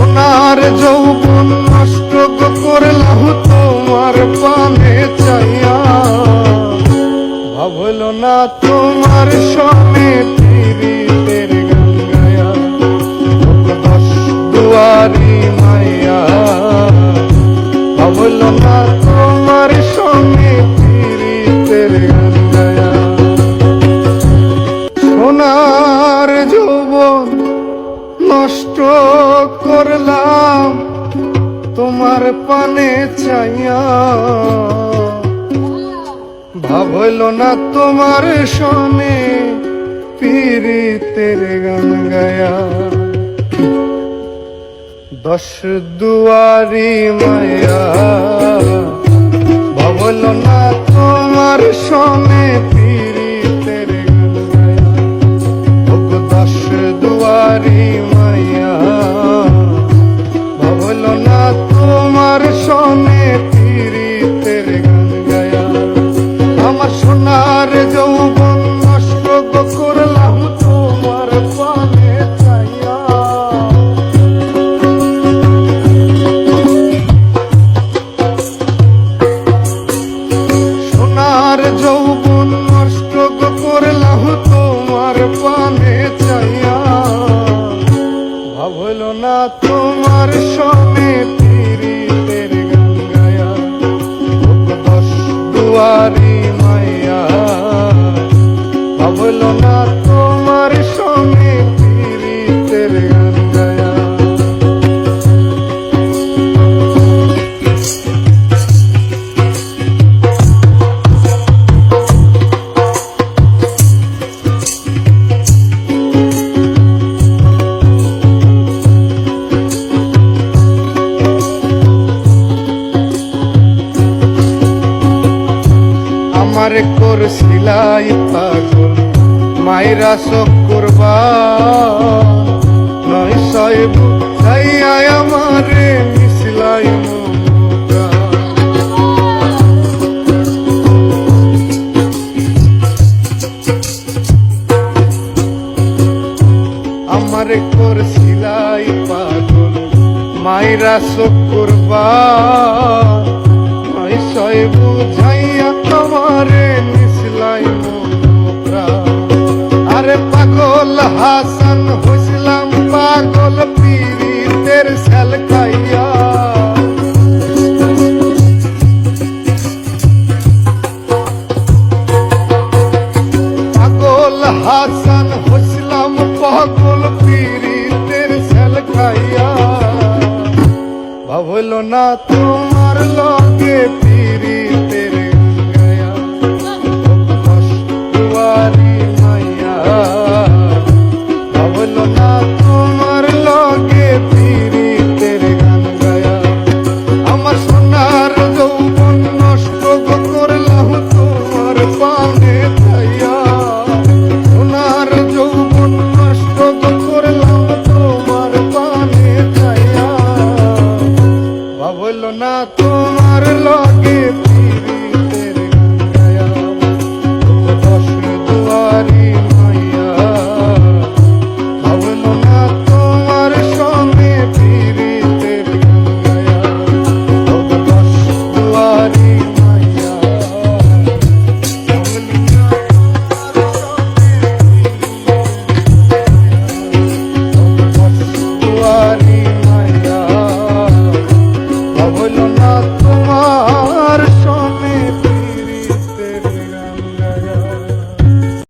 সোনার যৌবন নষ্ট করলাম তোমার পানে চাইয়া, ভাবল না তোমার সনে পীড়িতের গান গায়া। দশ দুয়ারি মাইয়া, ভাবল না তোমার সনে পীড়িতের গান গায়া। সোনার যৌবন নষ্ট করলাম তোমার পানে চাইয়া, ভাবল না তোমার সনে পীড়িতের গান গায়া। দশ দুয়ারি মায়া, ভাবল না তোমার সনে পীড়িতের গান গায়া। দশ দুয়ারি মায়া, ভাবল না তোমার সনে পীড়িতের গান গায়া। আমার সোনার যৌবন নষ্ট করলাম তোমার পানে চাইয়া, সোনার যৌবন নষ্ট করলাম তোমার পানে চাইয়া, ভাবল না তোমার সনে পীড়িতের গান গায়া। দশ দুয়ারি মাইয়া, ভাবল না তোমার সনে পীড়িতের গান গায়া। আমার করছিলাই পাগল মাইরা শোক করবা, নয় ছয় বুঝাইয়া আমারে মিশলাই মমতা। আমার করছিলাই পাগল মাইরা শোক করবা, নয় ছয় বুঝাইয়া আমারে মিশলাই মমতা। আরে পাগল হাসান হইছিলাম পাগল পীড়িতের সেল খাইয়া, পাগল হাসান হইছিলাম পাগল পীড়িতের সেল খাইয়া, ভাবল না তোমার লগে